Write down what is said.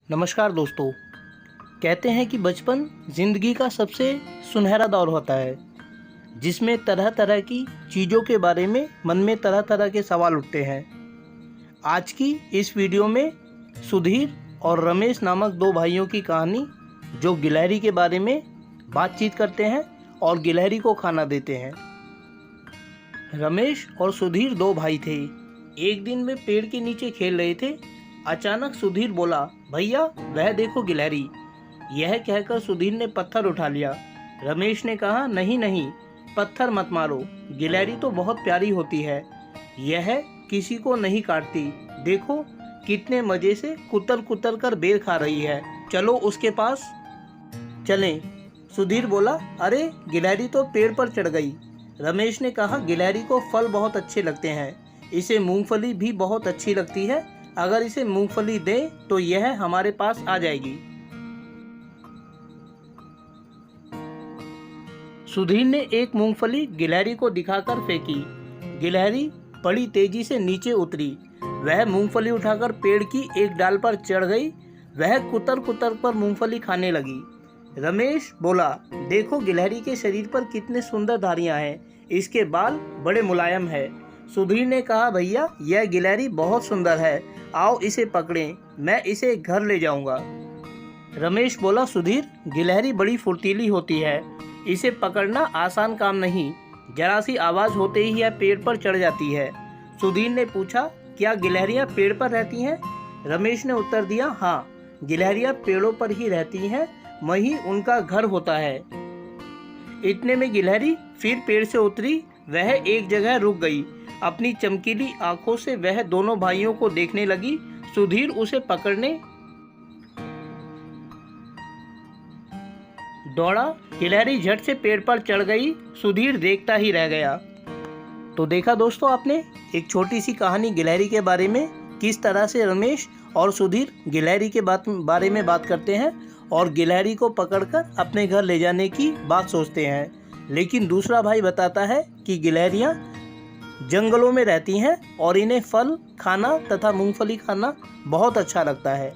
नमस्कार दोस्तों। कहते हैं कि बचपन ज़िंदगी का सबसे सुनहरा दौर होता है, जिसमें तरह तरह की चीज़ों के बारे में मन में तरह तरह के सवाल उठते हैं। आज की इस वीडियो में सुधीर और रमेश नामक दो भाइयों की कहानी, जो गिलहरी के बारे में बातचीत करते हैं और गिलहरी को खाना देते हैं। रमेश और सुधीर दो भाई थे। एक दिन वे पेड़ के नीचे खेल रहे थे। अचानक सुधीर बोला, भैया वह देखो गिलहरी। यह कहकर सुधीर ने पत्थर उठा लिया। रमेश ने कहा, नहीं नहीं, पत्थर मत मारो, गिलहरी तो बहुत प्यारी होती है, यह किसी को नहीं काटती। देखो कितने मजे से कुतर कुतर कर बेर खा रही है, चलो उसके पास चलें। सुधीर बोला, अरे गिलहरी तो पेड़ पर चढ़ गई। रमेश ने कहा, गिलहरी को फल बहुत अच्छे लगते हैं, इसे मूंगफली भी बहुत अच्छी लगती है, अगर इसे मूंगफली दें तो यह हमारे पास आ जाएगी। सुधीर ने एक मूंगफली गिलहरी को दिखाकर फेंकी। गिलहरी बड़ी तेजी से नीचे उतरी। वह मूंगफली उठाकर पेड़ की एक डाल पर चढ़ गई। वह कुतर कुतर पर मूंगफली खाने लगी। रमेश बोला, देखो गिलहरी के शरीर पर कितने सुंदर धारियां हैं, इसके बाल बड़े मुलायम है। सुधीर ने कहा, भैया यह गिलहरी बहुत सुंदर है, आओ इसे पकड़ें, मैं इसे घर ले जाऊंगा। रमेश बोला, सुधीर गिलहरी बड़ी फुर्तीली होती है, इसे पकड़ना आसान काम नहीं, जरा सी आवाज़ होते ही यह पेड़ पर चढ़ जाती है। सुधीर ने पूछा, क्या गिलहरियां पेड़ पर रहती हैं? रमेश ने उत्तर दिया, हाँ, गिलहरियां पेड़ों पर ही रहती हैं, वहीं उनका घर होता है। इतने में गिलहरी फिर पेड़ से उतरी। वह एक जगह रुक गई। अपनी चमकीली आंखों से वह दोनों भाइयों को देखने लगी। सुधीर उसे पकड़ने दौड़ा। गिलहरी झट से पेड़ पर चढ़ गई। सुधीर देखता ही रह गया। तो देखा दोस्तों आपने, एक छोटी सी कहानी गिलहरी के बारे में, किस तरह से रमेश और सुधीर गिलहरी के बारे में बात करते हैं और गिलहरी को पकड़कर अपने घर ले जाने की बात सोचते हैं। लेकिन दूसरा भाई बताता है कि गिलहरियां जंगलों में रहती हैं और इन्हें फल खाना तथा मूंगफली खाना बहुत अच्छा लगता है।